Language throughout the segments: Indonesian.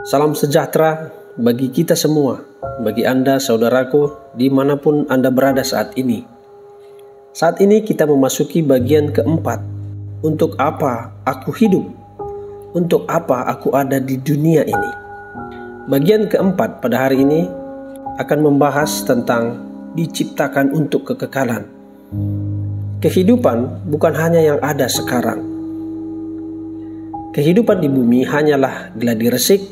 Salam sejahtera bagi kita semua, bagi Anda saudaraku dimanapun Anda berada saat ini. Saat ini kita memasuki bagian keempat. Untuk apa aku hidup? Untuk apa aku ada di dunia ini? Bagian keempat pada hari ini akan membahas tentang diciptakan untuk kekekalan. Kehidupan bukan hanya yang ada sekarang. Kehidupan di bumi hanyalah gladi resik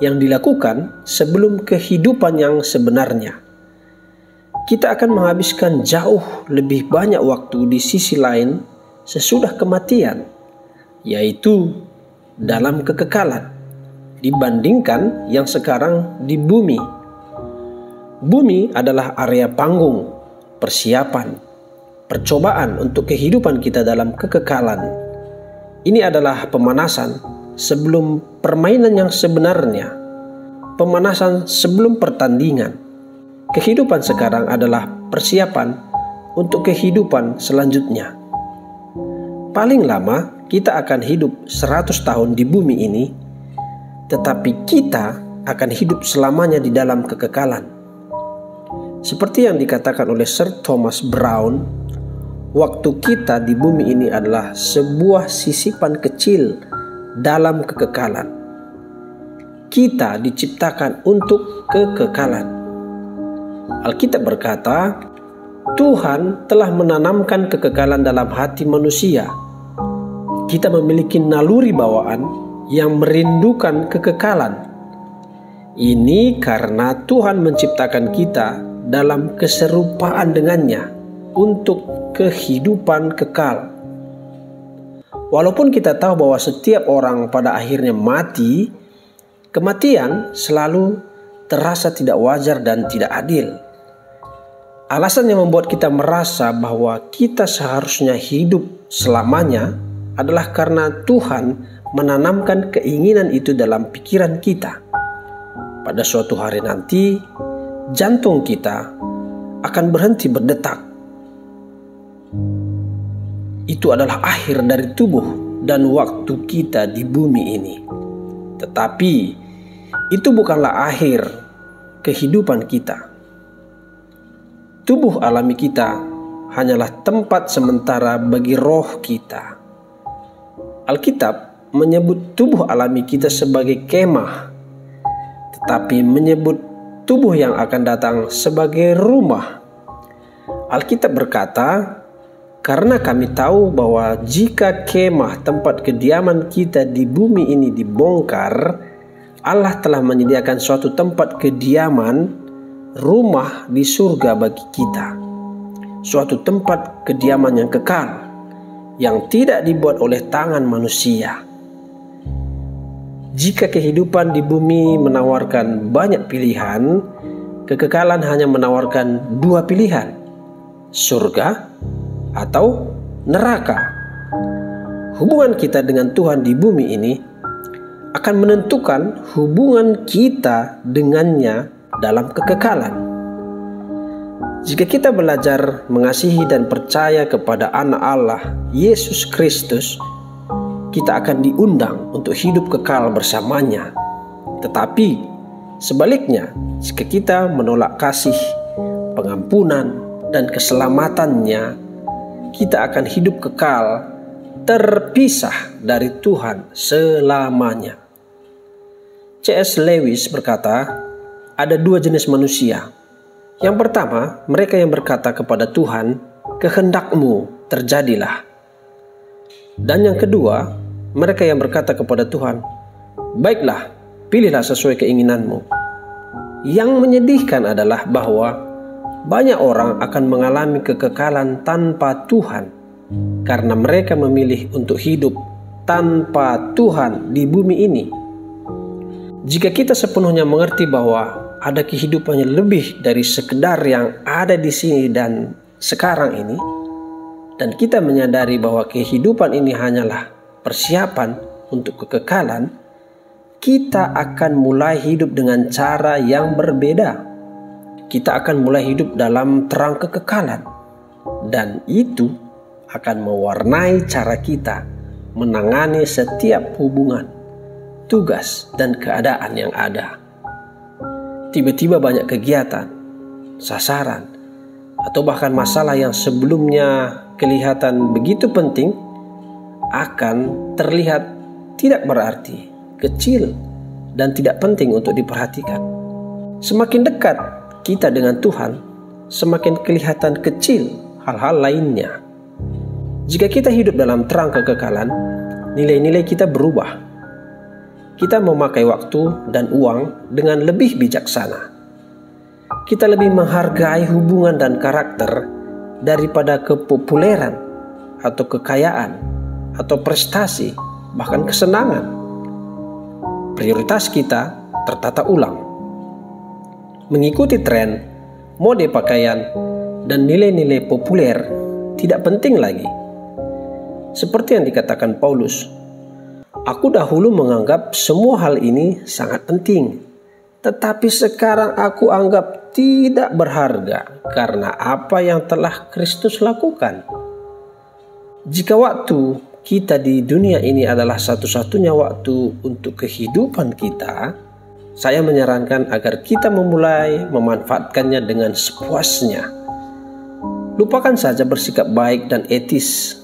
yang dilakukan sebelum kehidupan yang sebenarnya. Kita akan menghabiskan jauh lebih banyak waktu di sisi lain sesudah kematian, yaitu dalam kekekalan, dibandingkan yang sekarang di bumi. Bumi adalah area panggung, persiapan, percobaan untuk kehidupan kita dalam kekekalan. Ini adalah pemanasan sebelum permainan yang sebenarnya, pemanasan sebelum pertandingan. Kehidupan sekarang adalah persiapan untuk kehidupan selanjutnya. Paling lama kita akan hidup 100 tahun di bumi ini, tetapi kita akan hidup selamanya di dalam kekekalan. Seperti yang dikatakan oleh Sir Thomas Browne, waktu kita di bumi ini adalah sebuah sisipan kecil dalam kekekalan. Kita diciptakan untuk kekekalan. Alkitab berkata, Tuhan telah menanamkan kekekalan dalam hati manusia. Kita memiliki naluri bawaan yang merindukan kekekalan. Ini karena Tuhan menciptakan kita dalam keserupaan dengannya untuk kehidupan kekal. Walaupun kita tahu bahwa setiap orang pada akhirnya mati, kematian selalu terasa tidak wajar dan tidak adil. Alasan yang membuat kita merasa bahwa kita seharusnya hidup selamanya adalah karena Tuhan menanamkan keinginan itu dalam pikiran kita. Pada suatu hari nanti, jantung kita akan berhenti berdetak. Itu adalah akhir dari tubuh dan waktu kita di bumi ini. Tetapi itu bukanlah akhir kehidupan kita. Tubuh alami kita hanyalah tempat sementara bagi roh kita. Alkitab menyebut tubuh alami kita sebagai kemah, tetapi menyebut tubuh yang akan datang sebagai rumah. Alkitab berkata, karena kami tahu bahwa jika kemah tempat kediaman kita di bumi ini dibongkar, Allah telah menyediakan suatu tempat kediaman, rumah di surga bagi kita. Suatu tempat kediaman yang kekal, yang tidak dibuat oleh tangan manusia. Jika kehidupan di bumi menawarkan banyak pilihan, kekekalan hanya menawarkan dua pilihan, surga atau neraka. Hubungan kita dengan Tuhan di bumi ini akan menentukan hubungan kita dengannya dalam kekekalan. Jika kita belajar mengasihi dan percaya kepada Anak Allah, Yesus Kristus, kita akan diundang untuk hidup kekal bersamanya. Tetapi sebaliknya, jika kita menolak kasih, pengampunan, dan keselamatannya, kita akan hidup kekal terpisah dari Tuhan selamanya. C.S. Lewis berkata, ada dua jenis manusia. Yang pertama, mereka yang berkata kepada Tuhan, kehendakmu terjadilah. Dan yang kedua, mereka yang berkata kepada Tuhan, baiklah, pilihlah sesuai keinginanmu. Yang menyedihkan adalah bahwa banyak orang akan mengalami kekekalan tanpa Tuhan karena mereka memilih untuk hidup tanpa Tuhan di bumi ini. Jika kita sepenuhnya mengerti bahwa ada kehidupan yang lebih dari sekedar yang ada di sini dan sekarang ini, dan kita menyadari bahwa kehidupan ini hanyalah persiapan untuk kekekalan, kita akan mulai hidup dengan cara yang berbeda. Kita akan mulai hidup dalam terang kekekalan, dan itu akan mewarnai cara kita menangani setiap hubungan, tugas, dan keadaan yang ada. Tiba-tiba banyak kegiatan, sasaran, atau bahkan masalah yang sebelumnya kelihatan begitu penting akan terlihat tidak berarti, kecil, dan tidak penting untuk diperhatikan. Semakin dekat kita dengan Tuhan, semakin kelihatan kecil hal-hal lainnya. Jika kita hidup dalam terang kekekalan, nilai-nilai kita berubah. Kita memakai waktu dan uang dengan lebih bijaksana. Kita lebih menghargai hubungan dan karakter daripada kepopuleran atau kekayaan atau prestasi, bahkan kesenangan. Prioritas kita tertata ulang. Mengikuti tren, mode pakaian, dan nilai-nilai populer tidak penting lagi. Seperti yang dikatakan Paulus, "Aku dahulu menganggap semua hal ini sangat penting, tetapi sekarang aku anggap tidak berharga karena apa yang telah Kristus lakukan." Jika waktu kita di dunia ini adalah satu-satunya waktu untuk kehidupan kita, saya menyarankan agar kita memulai memanfaatkannya dengan sepuasnya. Lupakan saja bersikap baik dan etis,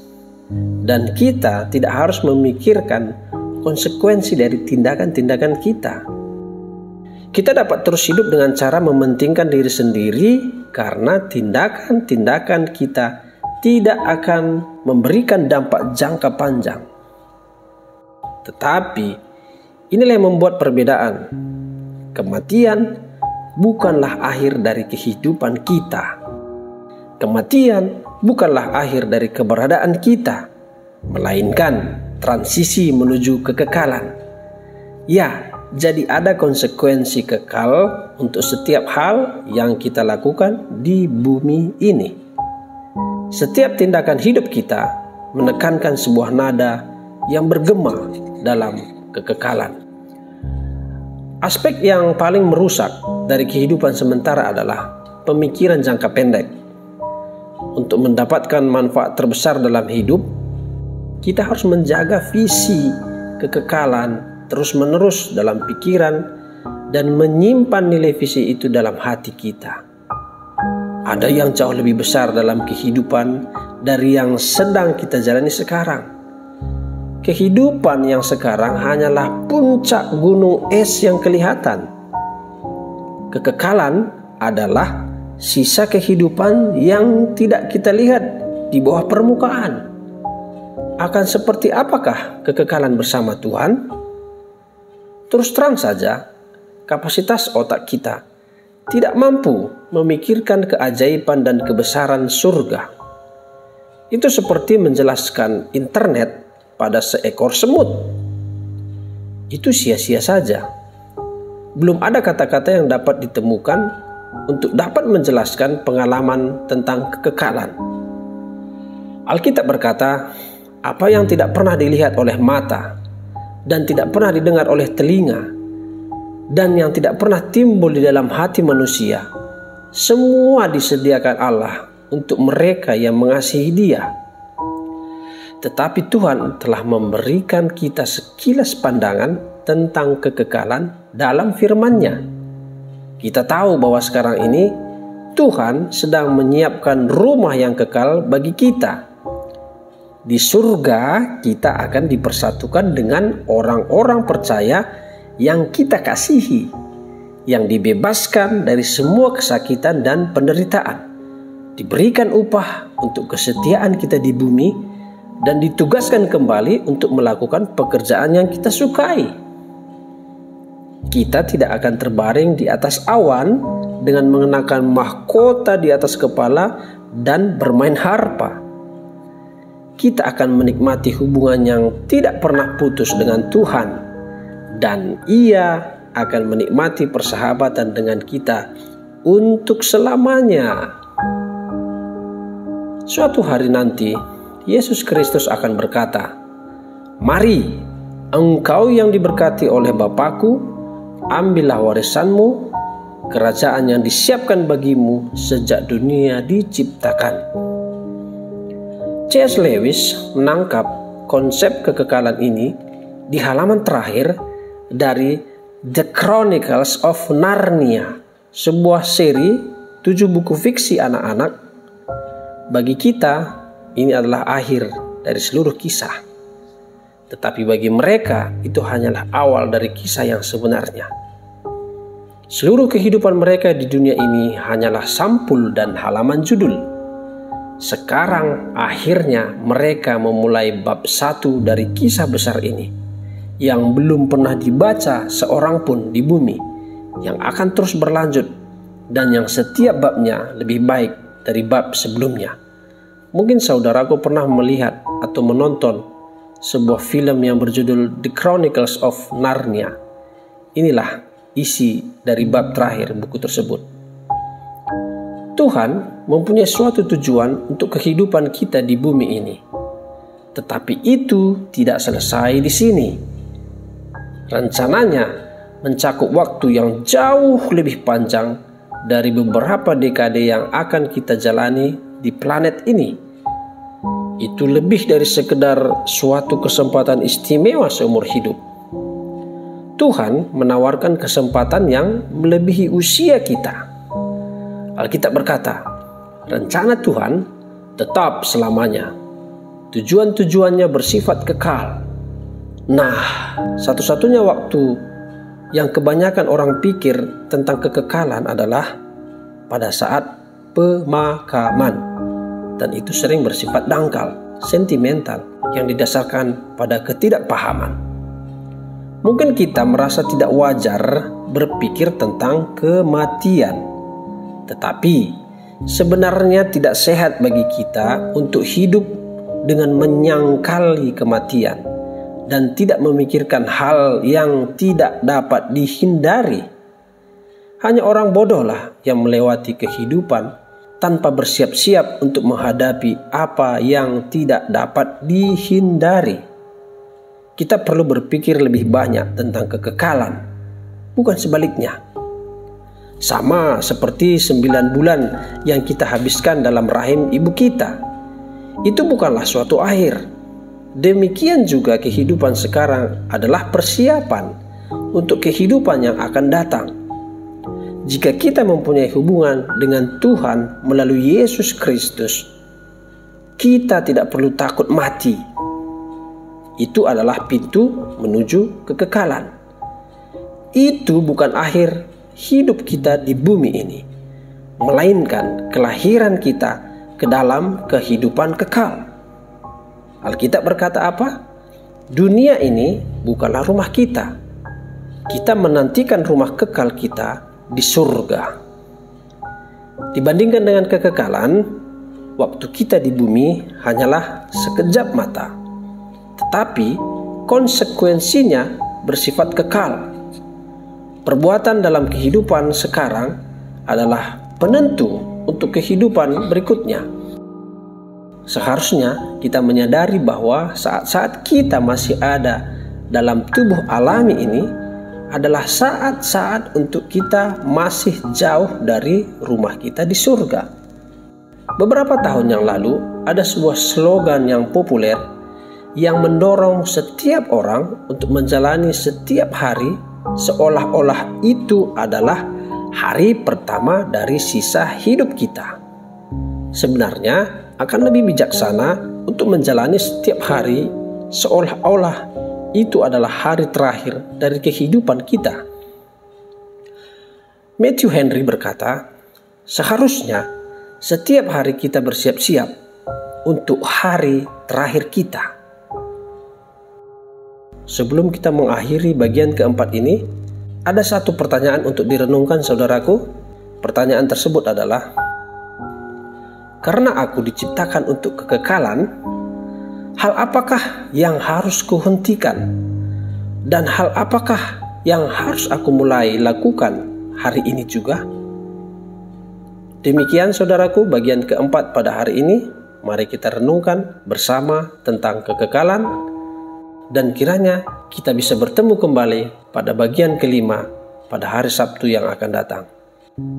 dan kita tidak harus memikirkan konsekuensi dari tindakan-tindakan kita. Kita dapat terus hidup dengan cara mementingkan diri sendiri karena tindakan-tindakan kita tidak akan memberikan dampak jangka panjang. Tetapi inilah yang membuat perbedaan. Kematian bukanlah akhir dari kehidupan kita. Kematian bukanlah akhir dari keberadaan kita, melainkan transisi menuju kekekalan. Ya, jadi ada konsekuensi kekal untuk setiap hal yang kita lakukan di bumi ini. Setiap tindakan hidup kita menekankan sebuah nada yang bergema dalam kekekalan. Aspek yang paling merusak dari kehidupan sementara adalah pemikiran jangka pendek. Untuk mendapatkan manfaat terbesar dalam hidup, kita harus menjaga visi kekekalan terus-menerus dalam pikiran dan menyimpan nilai visi itu dalam hati kita. Ada yang jauh lebih besar dalam kehidupan dari yang sedang kita jalani sekarang. Kehidupan yang sekarang hanyalah puncak gunung es yang kelihatan. Kekekalan adalah sisa kehidupan yang tidak kita lihat di bawah permukaan. Akan seperti apakah kekekalan bersama Tuhan? Terus terang saja, kapasitas otak kita tidak mampu memikirkan keajaiban dan kebesaran surga. Itu seperti menjelaskan internet pada seekor semut. Itu sia-sia saja. Belum ada kata-kata yang dapat ditemukan untuk dapat menjelaskan pengalaman tentang kekekalan. Alkitab berkata, apa yang tidak pernah dilihat oleh mata dan tidak pernah didengar oleh telinga dan yang tidak pernah timbul di dalam hati manusia, semua disediakan Allah untuk mereka yang mengasihi Dia. Tetapi Tuhan telah memberikan kita sekilas pandangan tentang kekekalan dalam firman-Nya. Kita tahu bahwa sekarang ini Tuhan sedang menyiapkan rumah yang kekal bagi kita. Di surga kita akan dipersatukan dengan orang-orang percaya yang kita kasihi, yang dibebaskan dari semua kesakitan dan penderitaan, diberikan upah untuk kesetiaan kita di bumi, dan ditugaskan kembali untuk melakukan pekerjaan yang kita sukai. Kita tidak akan terbaring di atas awan dengan mengenakan mahkota di atas kepala dan bermain harpa. Kita akan menikmati hubungan yang tidak pernah putus dengan Tuhan, dan Ia akan menikmati persahabatan dengan kita untuk selamanya. Suatu hari nanti, Yesus Kristus akan berkata, "Mari, engkau yang diberkati oleh Bapa-Ku, ambillah warisanmu, kerajaan yang disiapkan bagimu sejak dunia diciptakan." C.S. Lewis menangkap konsep kekekalan ini di halaman terakhir dari The Chronicles of Narnia, sebuah seri 7 buku fiksi anak-anak. Bagi kita, ini adalah akhir dari seluruh kisah. Tetapi bagi mereka, itu hanyalah awal dari kisah yang sebenarnya. Seluruh kehidupan mereka di dunia ini hanyalah sampul dan halaman judul. Sekarang akhirnya mereka memulai bab 1 dari kisah besar ini, yang belum pernah dibaca seorang pun di bumi, yang akan terus berlanjut, dan yang setiap babnya lebih baik dari bab sebelumnya. Mungkin saudaraku pernah melihat atau menonton sebuah film yang berjudul The Chronicles of Narnia. Inilah isi dari bab terakhir buku tersebut. Tuhan mempunyai suatu tujuan untuk kehidupan kita di bumi ini. Tetapi itu tidak selesai di sini. Rencananya mencakup waktu yang jauh lebih panjang dari beberapa dekade yang akan kita jalani di planet ini. Itu lebih dari sekedar suatu kesempatan istimewa seumur hidup. Tuhan menawarkan kesempatan yang melebihi usia kita. Alkitab berkata, rencana Tuhan tetap selamanya. Tujuan-tujuannya bersifat kekal. Nah, satu-satunya waktu yang kebanyakan orang pikir tentang kekekalan adalah pada saat pemakaman. Dan itu sering bersifat dangkal, sentimental, yang didasarkan pada ketidakpahaman. Mungkin kita merasa tidak wajar berpikir tentang kematian. Tetapi sebenarnya tidak sehat bagi kita untuk hidup dengan menyangkali kematian dan tidak memikirkan hal yang tidak dapat dihindari. Hanya orang bodohlah yang melewati kehidupan tanpa bersiap-siap untuk menghadapi apa yang tidak dapat dihindari. Kita perlu berpikir lebih banyak tentang kekekalan, bukan sebaliknya. Sama seperti 9 bulan yang kita habiskan dalam rahim ibu kita. Itu bukanlah suatu akhir. Demikian juga kehidupan sekarang adalah persiapan untuk kehidupan yang akan datang. Jika kita mempunyai hubungan dengan Tuhan melalui Yesus Kristus, kita tidak perlu takut mati. Itu adalah pintu menuju kekekalan. Itu bukan akhir hidup kita di bumi ini, melainkan kelahiran kita ke dalam kehidupan kekal. Alkitab berkata apa? Dunia ini bukanlah rumah kita. Kita menantikan rumah kekal kita di surga. Dibandingkan dengan kekekalan, waktu kita di bumi hanyalah sekejap mata. Tetapi konsekuensinya bersifat kekal. Perbuatan dalam kehidupan sekarang adalah penentu untuk kehidupan berikutnya. Seharusnya kita menyadari bahwa saat-saat kita masih ada dalam tubuh alami ini adalah saat-saat untuk kita masih jauh dari rumah kita di surga. Beberapa tahun yang lalu ada sebuah slogan yang populer yang mendorong setiap orang untuk menjalani setiap hari seolah-olah itu adalah hari pertama dari sisa hidup kita. Sebenarnya akan lebih bijaksana untuk menjalani setiap hari seolah-olah itu adalah hari terakhir dari kehidupan kita. Matthew Henry berkata, seharusnya setiap hari kita bersiap-siap untuk hari terakhir kita. Sebelum kita mengakhiri bagian keempat ini, ada satu pertanyaan untuk direnungkan saudaraku. Pertanyaan tersebut adalah, karena aku diciptakan untuk kekekalan, hal apakah yang harus kuhentikan? Dan hal apakah yang harus aku mulai lakukan hari ini juga? Demikian saudaraku bagian keempat pada hari ini. Mari kita renungkan bersama tentang kekekalan. Dan kiranya kita bisa bertemu kembali pada bagian kelima pada hari Sabtu yang akan datang.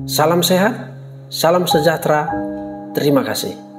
Salam sehat, salam sejahtera, terima kasih.